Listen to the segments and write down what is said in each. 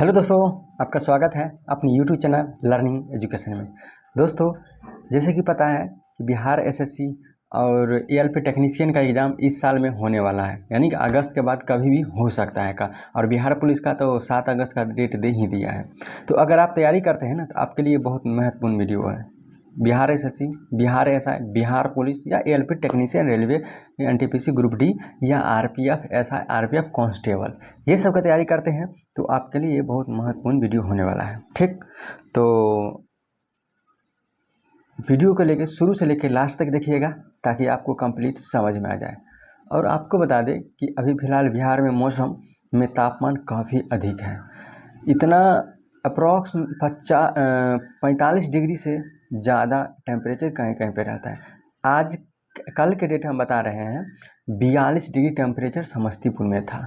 Hello दोस्तों, आपका स्वागत है अपनी यूट्यूब चैनल लर्निंग एजुकेशन में। दोस्तों, जैसे कि पता है कि बिहार एसएससी और एएलपी टेक्नीशियन का एग्ज़ाम इस साल में होने वाला है, यानी कि अगस्त के बाद कभी भी हो सकता है का। और बिहार पुलिस का तो 7 अगस्त का डेट दे ही दिया है। तो अगर आप तैयारी करते हैं ना, तो आपके लिए बहुत महत्वपूर्ण वीडियो है। Bihar SSC, Bihar SI, Bihar police या ALP technician, railway, NTPC group D या आरपीएफ एसआई, आरपीएफ कांस्टेबल, ये सब का तैयारी करते हैं तो आपके लिए ये बहुत महत्वपूर्ण वीडियो होने वाला है। ठीक, तो वीडियो को लेके शुरू से लेके लास्ट तक देखिएगा ताकि आपको कंप्लीट समझ में आ जाए। और आपको बता दें कि अभी फ़िलहाल बिहार में मौसम में तापमान काफ़ी अधिक है। इतना अप्रॉक्स 45 डिग्री से ज़्यादा टेम्परेचर कहीं कहीं पे रहता है। आज कल के डेट हम बता रहे हैं 42 डिग्री टेम्परेचर समस्तीपुर में था।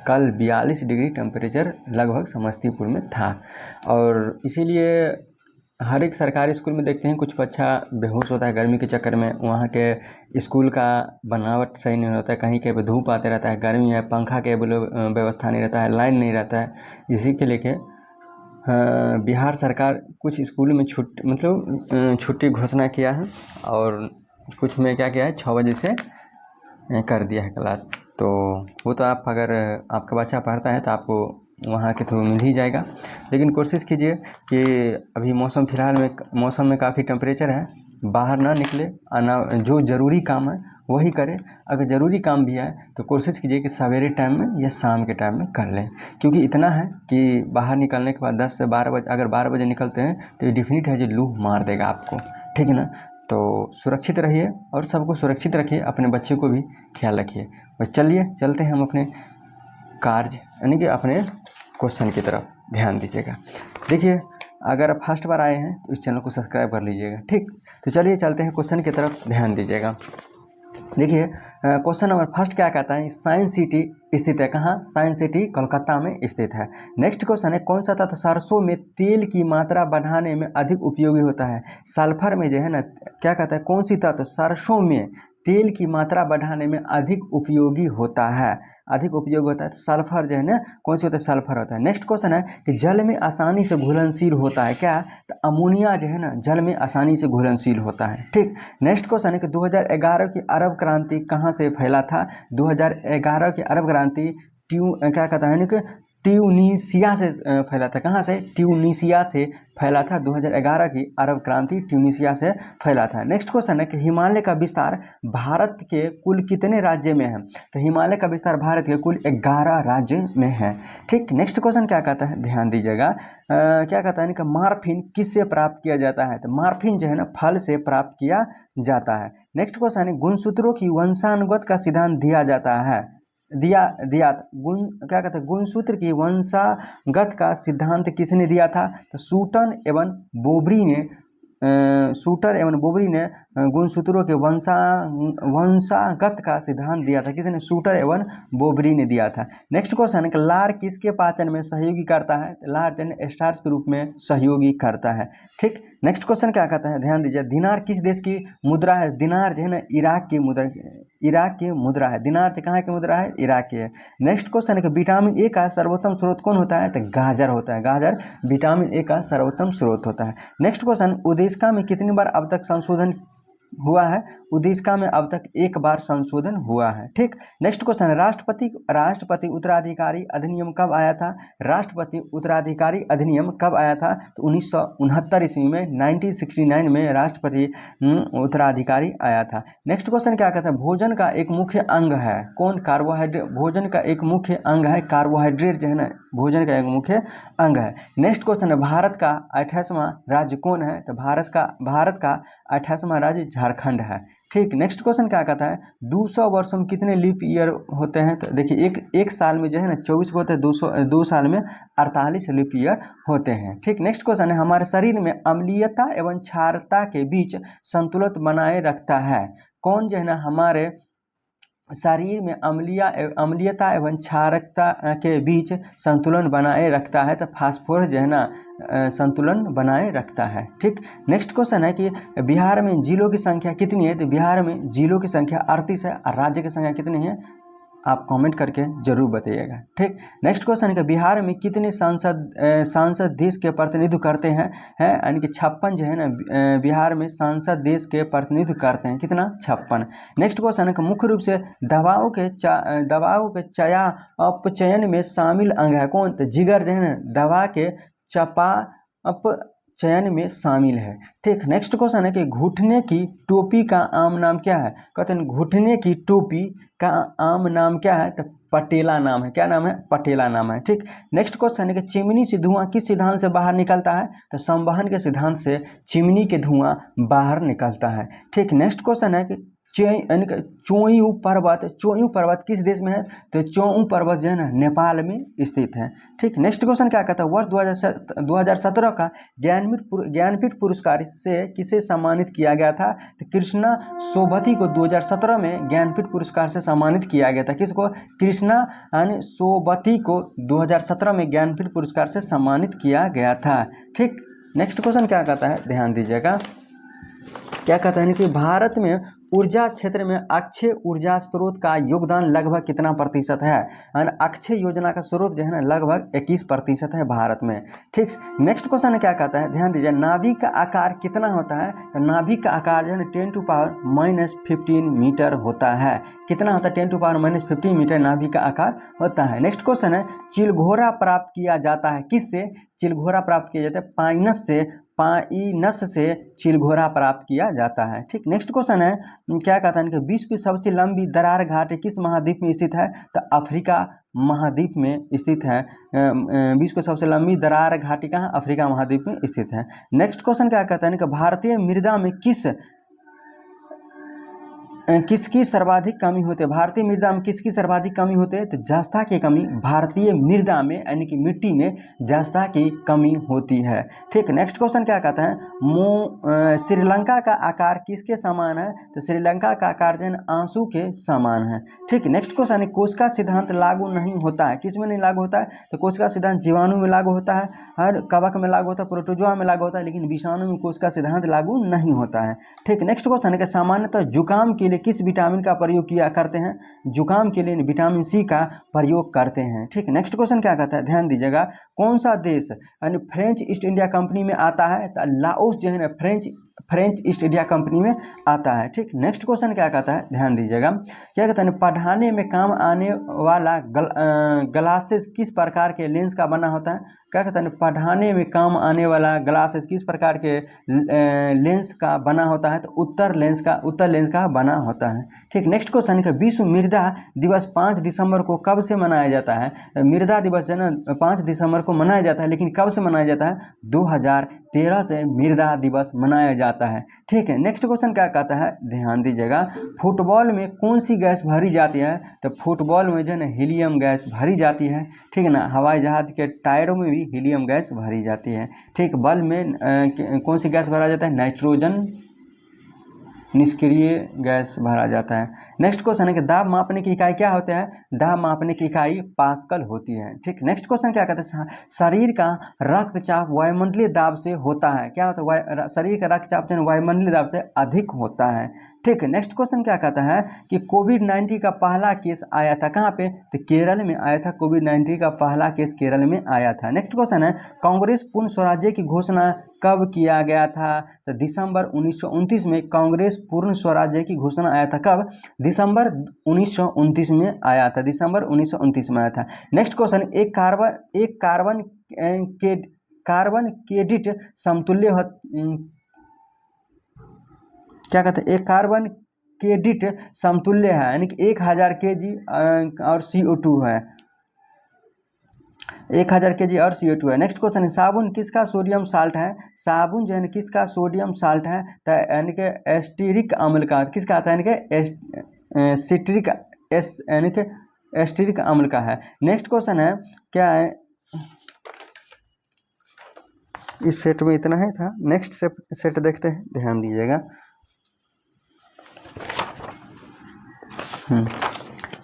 कल 42 डिग्री टेम्परेचर लगभग समस्तीपुर में था। और इसीलिए हर एक सरकारी स्कूल में देखते हैं कुछ बच्चा बेहोश होता है गर्मी के चक्कर में। वहाँ के स्कूल का बनावट सही नहीं होता है, कहीं कहीं पे धूप आते रहता है, गर्मी है, पंखा के व्यवस्था नहीं रहता है, लाइन नहीं रहता है। इसी के लेके बिहार सरकार कुछ स्कूल में छुट्टी घोषणा किया है और कुछ में क्या किया है 6 बजे से कर दिया है क्लास। तो वो तो आप अगर आपका बच्चा पढ़ता है तो आपको वहाँ के थ्रू मिल ही जाएगा। लेकिन कोशिश कीजिए कि अभी मौसम में काफ़ी टेम्परेचर है, बाहर ना निकले, जो ज़रूरी काम है वही करें। अगर ज़रूरी काम भी है तो कोशिश कीजिए कि सवेरे टाइम में या शाम के टाइम में कर लें, क्योंकि इतना है कि बाहर निकलने के बाद 10 से 12 बजे, अगर 12 बजे निकलते हैं तो ये डिफिनिट है जो लू मार देगा आपको। ठीक है ना। तो सुरक्षित रहिए और सबको सुरक्षित रखिए, अपने बच्चे को भी ख्याल रखिए। बस चलिए चलते हैं हम अपने कार्य यानी कि अपने क्वेश्चन की तरफ ध्यान दीजिएगा। देखिए, अगर आप फर्स्ट बार आए हैं तो इस चैनल को सब्सक्राइब कर लीजिएगा। ठीक, तो चलिए चलते हैं क्वेश्चन की तरफ ध्यान दीजिएगा। देखिए, क्वेश्चन नंबर फर्स्ट क्या कहता है, साइंस सिटी स्थित है कहाँ? साइंस सिटी कोलकाता में स्थित है। नेक्स्ट क्वेश्चन है, कौन सा तत्व सरसों में तेल की मात्रा बढ़ाने में अधिक उपयोगी होता है? सल्फर में जो है ना, क्या कहता है, कौन सी तत्व सरसों में तेल की मात्रा बढ़ाने में अधिक उपयोगी होता है? अधिक उपयोग होता है सल्फर जो है ना, कौन सी होता है? सल्फर होता है। नेक्स्ट क्वेश्चन है कि जल में आसानी से घुलनशील होता है क्या? तो अमोनिया जो है ना जल में आसानी से घुलनशील होता है। ठीक, नेक्स्ट क्वेश्चन है कि 2011 की अरब क्रांति कहाँ से फैला था? 2011 की अरब क्रांति क्या कहता है कि ट्यूनीशिया से फैला था। कहाँ से? ट्यूनीशिया से फैला था। 2011 की अरब क्रांति ट्यूनीशिया से फैला था। नेक्स्ट क्वेश्चन है कि हिमालय का विस्तार भारत के कुल कितने राज्य में है? तो हिमालय का विस्तार भारत के कुल 11 राज्य में है। ठीक, नेक्स्ट क्वेश्चन क्या कहता है, ध्यान दीजिएगा। क्या कहता है कि मार्फिन किससे प्राप्त किया जाता है? तो मार्फिन जो है ना फल से प्राप्त किया जाता है। नेक्स्ट क्वेश्चन है, गुणसूत्रों की वंशानुगत का सिद्धांत दिया जाता है गुण क्या कहते हैं, गुणसूत्र की वंशागत का सिद्धांत किसने दिया था? तो शूटर एवं बोबरी ने गुणसूत्रों के वंशागत का सिद्धांत दिया था। किसने? शूटर एवं बोबरी ने दिया था। नेक्स्ट क्वेश्चन है कि लार किसके पाचन में सहयोगी करता है? लार स्टार्च के रूप में सहयोगी करता है। ठीक, नेक्स्ट क्वेश्चन क्या कहता है, ध्यान दीजिए। दिनार किस देश की मुद्रा है? दिनार जो है ना इराक की मुद्रा है। दिनार कहाँ की मुद्रा है? इराक की है। नेक्स्ट क्वेश्चन है कि विटामिन ए का सर्वोत्तम स्रोत कौन होता है? तो गाजर होता है। गाजर विटामिन ए का सर्वोत्तम स्रोत होता है। नेक्स्ट क्वेश्चन, उद्देशिका में कितनी बार अब तक संशोधन हुआ है? उद्देशिका में अब तक 1 बार संशोधन हुआ है। ठीक, नेक्स्ट क्वेश्चन है, राष्ट्रपति उत्तराधिकारी अधिनियम कब आया था? राष्ट्रपति उत्तराधिकारी अधिनियम कब आया था? तो 1969 ईस्वी में, 1969 में राष्ट्रपति उत्तराधिकारी आया था। नेक्स्ट क्वेश्चन क्या कहता है, भोजन का एक मुख्य अंग है कौन? कार्बोहाइड्रेट। भोजन का एक मुख्य अंग है कार्बोहाइड्रेट जो है ना, भोजन का एक मुख्य अंग है। नेक्स्ट क्वेश्चन है, भारत का 28वां राज्य कौन है? तो भारत का 28वां राज्य झारखंड है। ठीक, नेक्स्ट क्वेश्चन क्या कहता है, 200 वर्षों में कितने लीप ईयर होते हैं? तो देखिए, एक साल में जो है ना 24 होते हैं, 2 साल में 48 लीप ईयर होते हैं। ठीक, नेक्स्ट क्वेश्चन है, हमारे शरीर में अम्लीयता एवं क्षारता के बीच संतुलन बनाए रखता है कौन? जो है ना हमारे शरीर में अम्लीयता एवं क्षारकता के बीच संतुलन बनाए रखता है। तो फास्फोरस जो है ना संतुलन बनाए रखता है। ठीक, नेक्स्ट क्वेश्चन है कि बिहार में जिलों की संख्या कितनी है? तो बिहार में जिलों की संख्या 38 है और राज्य की संख्या कितनी है? आप कमेंट करके जरूर बताइएगा। ठीक, नेक्स्ट क्वेश्चन है कि बिहार में कितने सांसद देश के प्रतिनिधित्व करते हैं, यानी कि 56 जो है ना, बिहार में सांसद देश के प्रतिनिधित्व करते हैं, कितना, 56। नेक्स्ट क्वेश्चन है कि मुख्य रूप से दवाओं के चयापचयन में शामिल अंग है कौन, तो जिगर जो है ना दवा के चयन में शामिल है। ठीक, नेक्स्ट क्वेश्चन है कि घुटने की टोपी का आम नाम क्या है, कहते हैं घुटने की टोपी का आम नाम क्या है, तो पटेला नाम है, क्या नाम है, पटेला नाम है। ठीक, नेक्स्ट क्वेश्चन है कि चिमनी से धुआं किस सिद्धांत से बाहर निकलता है, तो संवहन के सिद्धांत से चिमनी के धुआं बाहर निकलता है। ठीक, नेक्स्ट क्वेश्चन है कि चोयू पर्वत किस देश में है, तो चोयू पर्वत जो है ना नेपाल में स्थित है। ठीक, नेक्स्ट क्वेश्चन क्या कहता है, वर्ष 2017 का ज्ञानपीठ पुरस्कार से किसे सम्मानित किया गया था, तो कृष्णा सोबती को 2017 में ज्ञानपीठ पुरस्कार से सम्मानित किया गया था। किसको, कृष्णा सोबती को 2017 में ज्ञानपीठ पुरस्कार से सम्मानित किया गया था। ठीक, नेक्स्ट क्वेश्चन क्या कहता है, ध्यान दीजिएगा, क्या कहता है कि भारत में ऊर्जा क्षेत्र में अक्षय ऊर्जा स्रोत का योगदान लगभग कितना प्रतिशत है, अक्षय योजना का स्रोत जो है ना लगभग 21% है भारत में। ठीक, नेक्स्ट क्वेश्चन क्या कहता है, ध्यान दीजिए, नाभिक का आकार कितना होता है, तो नाभिक का आकार जो है 10⁻⁻15 मीटर होता है। कितना होता है, 10⁻⁻15 मीटर नाभिक का आकार होता है। नेक्स्ट क्वेश्चन है, चिलघोरा प्राप्त किया जाता है किससे, चिलघोरा प्राप्त किया जाता है पाइनस से चिलघोरा प्राप्त किया जाता है। ठीक, नेक्स्ट क्वेश्चन है, क्या कहता है कि विश्व की सबसे लंबी दरार घाटी किस महाद्वीप में स्थित है, तो अफ्रीका महाद्वीप में स्थित है। विश्व की सबसे लंबी दरार घाटी कहाँ, अफ्रीका महाद्वीप में स्थित है। नेक्स्ट क्वेश्चन क्या कहता है कि भारतीय मृदा में किसकी सर्वाधिक कमी होती है, भारतीय मृदा में किसकी सर्वाधिक कमी होती है, तो जस्ता की कमी भारतीय मृदा में यानी कि मिट्टी में जस्ता की कमी होती है। ठीक, नेक्स्ट क्वेश्चन क्या कहता है, श्रीलंका का आकार किसके समान है, तो श्रीलंका का आकार जो है आंसू के समान है। ठीक, नेक्स्ट क्वेश्चन है, कोशिका सिद्धांत लागू नहीं होता है, किस में नहीं लागू होता है, तो कोशिका सिद्धांत जीवाणु में लागू होता है, हर कवक में लागू होता है, प्रोटोजोआ में लागू होता है, लेकिन विषाणु में कोशिका सिद्धांत लागू नहीं होता है। ठीक, नेक्स्ट क्वेश्चन है कि सामान्यतः जुकाम के लिए किस विटामिन का प्रयोग किया करते हैं, जुकाम के लिए विटामिन सी का प्रयोग करते हैं। ठीक, नेक्स्ट क्वेश्चन क्या कहता है, ध्यान दीजिएगा, कौन सा देश यानी फ्रेंच ईस्ट इंडिया कंपनी में आता है, तो लाओस जो है ना फ्रेंच ईस्ट इंडिया कंपनी में आता है। ठीक, नेक्स्ट क्वेश्चन क्या कहता है, ध्यान दीजिएगा, क्या कहता है, पढ़ाने में काम आने वाला ग्लासेस किस प्रकार के लेंस का बना होता है, क्या कहता है, पढ़ाने में काम आने वाला ग्लासेस किस प्रकार के लेंस का बना होता है, तो उत्तर लेंस का बना होता है। ठीक, नेक्स्ट क्वेश्चन है, विश्व मृदा दिवस 5 दिसंबर को कब से मनाया जाता है, मृदा दिवस जो है ना 5 दिसंबर को मनाया जाता है, लेकिन कब से मनाया जाता है, 2013 से मृदा दिवस मनाया जाता है। ठीक है, नेक्स्ट क्वेश्चन क्या कहता है, ध्यान दीजिएगा, फुटबॉल में कौन सी गैस भरी जाती है, तो फुटबॉल में जो है ना हीलियम गैस भरी जाती है। ठीक है ना, हवाई जहाज के टायरों में भी हीलियम गैस भरी जाती है। ठीक, बल्ब में कौन सी गैस भरा जाता है, नाइट्रोजन निष्क्रिय गैस भरा जाता है। नेक्स्ट क्वेश्चन है कि दाब मापने की इकाई क्या होता है, दाब मापने की इकाई पास्कल होती है। ठीक, नेक्स्ट क्वेश्चन क्या कहते हैं, शरीर का रक्तचाप वायुमंडलीय दाब से होता है, क्या होता है, शरीर का रक्तचाप जो है वायुमंडलीय दाब से अधिक होता है। ठीक, नेक्स्ट क्वेश्चन क्या कहता है कि कोविड-19 का पहला केस आया था कहाँ पे, तो केरल में आया था, कोविड-19 का पहला केस केरल में आया था। नेक्स्ट क्वेश्चन है, कांग्रेस पूर्ण स्वराज्य की घोषणा कब किया गया था, तो दिसंबर 1929 में कांग्रेस पूर्ण स्वराज्य की घोषणा आया था, कब, दिसंबर 1929 में आया था, दिसंबर 1929 में आया था। नेक्स्ट क्वेश्चन, एक कार्बन क्रेडिट समतुल्य क्या कहते हैं, एक कार्बन क्रेडिट समतुल्य है, यानी कि 1000 kg और CO2 है, 1000 kg और CO2 है। नेक्स्ट क्वेश्चन है, साबुन किसका सोडियम साल्ट है, साबुन जो है किसका सोडियम साल्ट है, तो यानी कि एस्टेरिक अम्ल का, किसका आता है, यानी कि सिट्रिक यानी कि एस्टेरिक अम्ल का है। नेक्स्ट क्वेश्चन है, क्या है, इस सेट में इतना ही था, नेक्स्ट सेट देखते हैं, ध्यान दीजिएगा।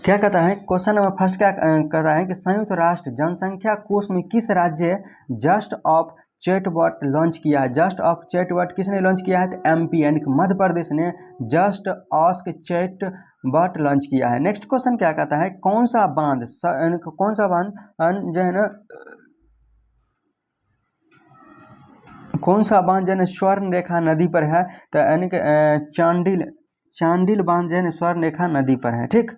क्या कहता है, क्वेश्चन नंबर फर्स्ट क्या कहता है कि संयुक्त राष्ट्र जनसंख्या कोष में किस राज्य जस्ट ऑफ चैटबॉट लॉन्च किया है? जस्ट ऑफ चैटबॉट किसने लॉन्च किया है? तो एमपी यानी कि मध्य प्रदेश ने जस्ट ऑस्क चैटबॉट लॉन्च किया है। नेक्स्ट क्वेश्चन क्या कहता है, कौन सा बांध जो है ना, कौन सा बांध जो है स्वर्ण रेखा नदी पर है? तो यानी कि चांडिल बांध जो है स्वर्ण रेखा नदी पर है। ठीक,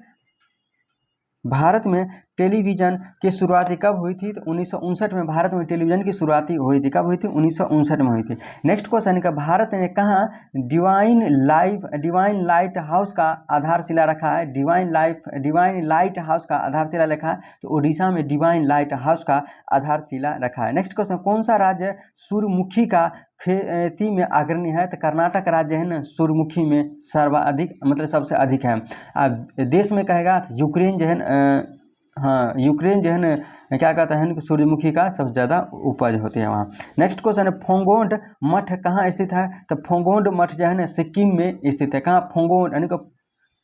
भारत में टेलीविज़न की शुरुआती कब हुई थी? तो 1959 में भारत में टेलीविज़न की शुरुआती हुई थी। कब हुई थी? 1959 में हुई थी। नेक्स्ट क्वेश्चन का, भारत ने कहाँ डिवाइन लाइट हाउस का आधारशिला रखा है? डिवाइन लाइट हाउस का आधारशिला रखा है तो उड़ीसा में डिवाइन लाइट हाउस का आधारशिला रखा है। नेक्स्ट क्वेश्चन, कौन सा राज्य सूर्यमुखी का खेती में अग्रणी है? तो कर्नाटक राज्य है ना सूर्यमुखी में सर्वाधिक मतलब सबसे अधिक है। देश में कहेगा यूक्रेन जो है हाँ यूक्रेन जो है ना क्या कहता है कि सूर्यमुखी का सबसे ज़्यादा उपज होती है वहाँ। नेक्स्ट क्वेश्चन है, फोंगोंड मठ कहाँ स्थित है? तो फोंगोंड मठ जो है ना सिक्किम में स्थित है। कहाँ? फोंगोंड यानी कि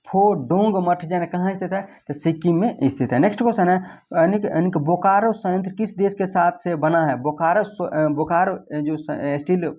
फोडोंग मठ जो है कहाँ स्थित है? तो सिक्किम में स्थित है। नेक्स्ट क्वेश्चन है, यानी कि बोकारो संयंत्र किस देश के साथ से बना है? बोकारो जो स्टील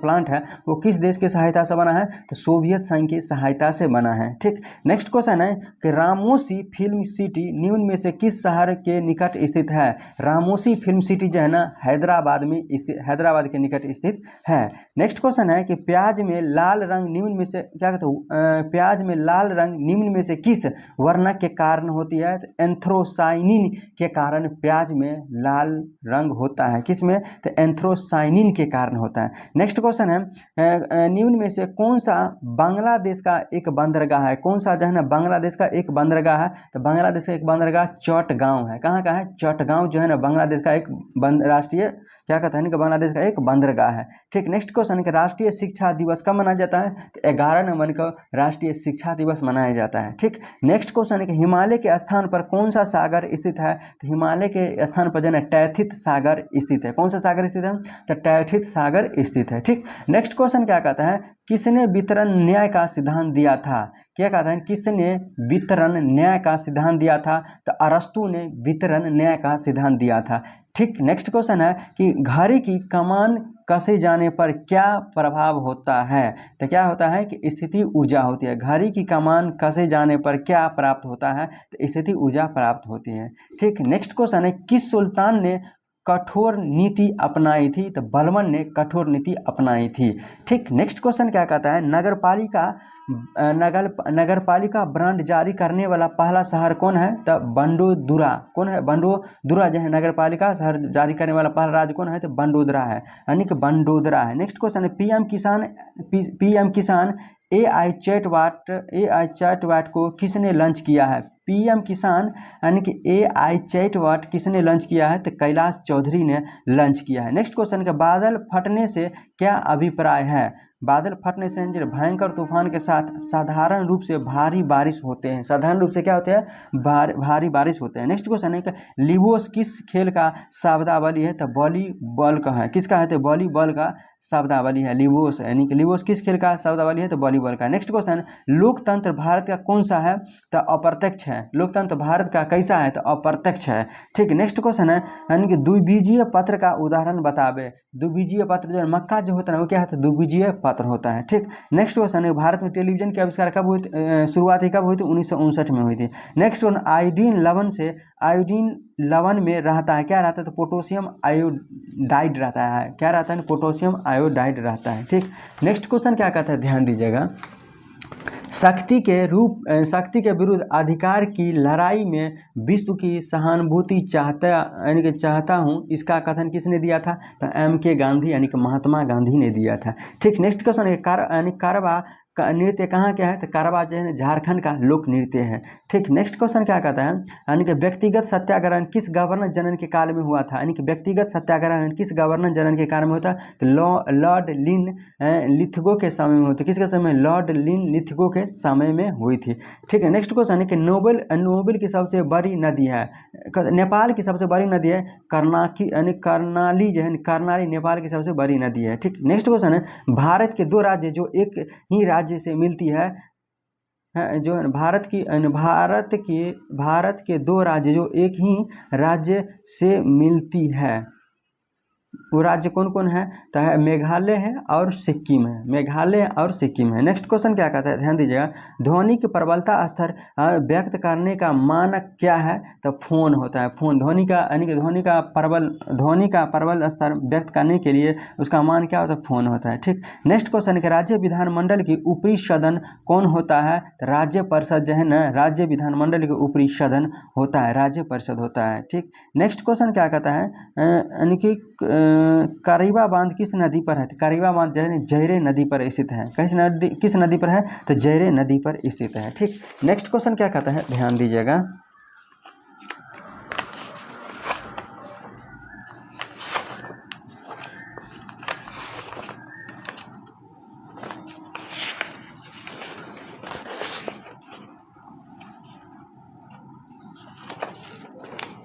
प्लांट है वो किस देश की सहायता से बना है? तो सोवियत संघ की सहायता से बना है। ठीक, नेक्स्ट क्वेश्चन है कि रामोसी फिल्म सिटी निम्न में से किस शहर के निकट स्थित है? रामोसी फिल्म सिटी जो है ना हैदराबाद के निकट स्थित है। नेक्स्ट क्वेश्चन है कि प्याज में लाल रंग निम्न में से क्या कहते हैं? प्याज में लाल रंग निम्न में से किस वर्णक के कारण होती है? तो एंथ्रोसाइनिन के कारण प्याज में लाल रंग होता है। किस में? तो एंथ्रोसाइनिन के कारण होता है। नेक्स्ट क्वेश्चन है, निम्न में से कौन सा बांग्लादेश का एक बंदरगाह है? कौन सा जो है ना बांग्लादेश का एक बंदरगाह है? तो बांग्लादेश का एक बंदरगाह चटगांव है। कहाँ का है? चटगांव जो है ना बांग्लादेश का एक राष्ट्रीय क्या कहता है ना कि बांग्लादेश का एक बंदरगाह है। ठीक, नेक्स्ट क्वेश्चन है, राष्ट्रीय शिक्षा दिवस कब मनाया जाता है? तो 11 नवंबर को राष्ट्रीय शिक्षा दिवस मनाया जाता है। ठीक, नेक्स्ट क्वेश्चन है कि हिमालय के स्थान पर कौन सा सागर स्थित है? तो हिमालय के स्थान पर जो है टैथित सागर स्थित है। कौन सा सागर स्थित है? तो टैथित सागर स्थित है। ठीक, नेक्स्ट क्वेश्चन क्या कहता है, किसने वितरण न्याय का सिद्धांत दिया था? क्या कहता है, किसने वितरण न्याय का सिद्धांत दिया था? तो अरस्तु ने वितरण न्याय का सिद्धांत दिया था। ठीक, नेक्स्ट क्वेश्चन है कि घड़ी की कमान कसे जाने पर क्या प्रभाव होता है? तो क्या होता है कि स्थिति ऊर्जा होती है। घड़ी की कमान कसे जाने पर क्या प्राप्त होता है? तो स्थिति ऊर्जा प्राप्त होती है। ठीक, नेक्स्ट क्वेश्चन है, किस सुल्तान ने कठोर नीति अपनाई थी? तो बलबन ने कठोर नीति अपनाई थी। ठीक, नेक्स्ट क्वेश्चन क्या कहता है, नगरपालिका ब्रांड जारी करने वाला पहला शहर कौन है? तो बंडोदरा। कौन है? बंडोदरा जो है नगरपालिका शहर जारी करने वाला पहला राज्य कौन है? तो बंडोदरा है, यानी कि बंडोदरा है। नेक्स्ट क्वेश्चन है, पीएम किसान एआई चैटबॉट को किसने लॉन्च किया है? पीएम किसान यानी कि एआई चैटबॉट किसने लॉन्च किया है? तो कैलाश चौधरी ने लॉन्च किया है। नेक्स्ट क्वेश्चन का, बादल फटने से क्या अभिप्राय है? बादल फटने से भयंकर तूफान के साथ साधारण रूप से भारी बारिश होते हैं। साधारण रूप से क्या होते हैं? भारी बारिश होते हैं। नेक्स्ट क्वेश्चन है कि लिबोस किस खेल का शब्दावली है? तो वॉलीबॉल का है। किसका है? तो वॉलीबॉल का शब्दावली है लिबोस, यानी कि लिबोस किस खेल का शब्दावली है? तो वॉलीबॉल का। नेक्स्ट क्वेश्चन, लोकतंत्र भारत का कौन सा है? तो अप्रत्यक्ष है। लोकतंत्र भारत का कैसा है? तो अप्रत्यक्ष है। ठीक, नेक्स्ट क्वेश्चन है, यानी कि द्विबीजीय पत्र का उदाहरण बतावे। द्विबीजीय पत्र जो है मक्का जो होता है वो क्या है? तो द्विबीजीय पत्र होता है। ठीक, नेक्स्ट क्वेश्चन है, भारत में टेलीविजन की आविष्कार कब हुई? शुरुआत कब हुई थी? 1959 में हुई थी। नेक्स्ट क्वेश्चन, आयोडीन लवण में रहता है, क्या रहता है? तो पोटेशियम आयोडाइड रहता है। क्या रहता है? पोटेशियम आयोडाइड रहता है। ठीक, नेक्स्ट क्वेश्चन क्या कहता है, ध्यान दीजिएगा, शक्ति के विरुद्ध अधिकार की लड़ाई में विश्व की सहानुभूति चाहता हूँ, इसका कथन किसने दिया था? तो MK गांधी यानी कि महात्मा गांधी ने दिया था। ठीक, नेक्स्ट क्वेश्चन है, कारवा का नृत्य कहाँ क्या है? तो कारवा जो है झारखंड का लोक नृत्य है। ठीक, नेक्स्ट क्वेश्चन क्या कहता है, यानी कि व्यक्तिगत सत्याग्रहण किस गवर्नर जनरल के काल में हुआ था? यानी कि व्यक्तिगत सत्याग्रहण किस गवर्नर जनरल के काल में होता है? तो लॉर्ड लिथगो के समय में होती है। किसके समय? लॉर्ड लिथगो के समय में हुई थी। ठीक है, नेक्स्ट क्वेश्चन है कि नोबेल की सबसे बड़ी नदी है, नेपाल की सबसे बड़ी नदी है कर्णाली जो है कर्णाली नेपाल की सबसे बड़ी नदी है। ठीक, नेक्स्ट क्वेश्चन है, भारत के दो राज्य जो एक ही राज्य से मिलती है, जो है भारत के दो राज्य जो एक ही राज्य से मिलती है, वो राज्य कौन कौन है? तो है मेघालय है और सिक्किम है, मेघालय और सिक्किम है। नेक्स्ट क्वेश्चन क्या कहता है, ध्यान दीजिएगा, ध्वनि की प्रबलता स्तर व्यक्त करने का मानक क्या है? तो फोन होता है, फोन। ध्वनि का यानी कि ध्वनि का प्रबल स्तर व्यक्त करने के लिए उसका मान क्या होता है? फोन होता है, ठीक। नेक्स्ट क्वेश्चन है, राज्य विधानमंडल की ऊपरी सदन कौन होता है? तो राज्य परिषद जो है ना, राज्य विधानमंडल के ऊपरी सदन होता है, राज्य परिषद होता है, ठीक। नेक्स्ट क्वेश्चन क्या कहता है, यानी कि करीबा बांध किस नदी पर है? करीबा बांध जो है जयरे नदी पर स्थित है। किस नदी पर है? तो जयरे नदी पर स्थित है, ठीक। नेक्स्ट क्वेश्चन क्या कहता है, ध्यान दीजिएगा,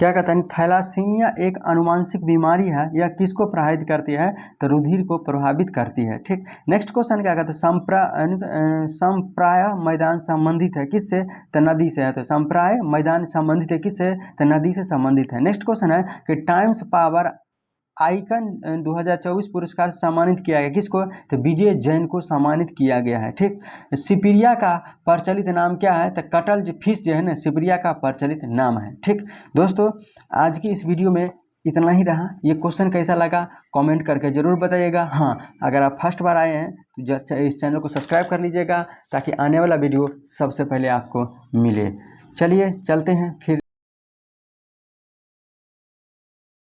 क्या कहता है, थैलासीमिया एक आनुवांशिक बीमारी है, यह किसको प्रभावित करती है? तो रुधिर को प्रभावित करती है, ठीक। नेक्स्ट क्वेश्चन क्या कहता है, संप्राय मैदान संबंधित है किससे? तो नदी से है। तो संप्राय मैदान संबंधित है किससे? तो नदी से संबंधित है। नेक्स्ट क्वेश्चन है कि टाइम्स पावर आइकन 2024 पुरस्कार से सम्मानित किया गया किसको? तो विजय जैन को सम्मानित किया गया है, ठीक। सिपिरिया का प्रचलित नाम क्या है? तो कटल फिश जो है ना, सिपिरिया का प्रचलित नाम है, ठीक। दोस्तों, आज की इस वीडियो में इतना ही रहा। ये क्वेश्चन कैसा लगा कमेंट करके ज़रूर बताइएगा। हाँ, अगर आप फर्स्ट बार आए हैं तो इस चैनल को सब्सक्राइब कर लीजिएगा ताकि आने वाला वीडियो सबसे पहले आपको मिले। चलिए चलते हैं फिर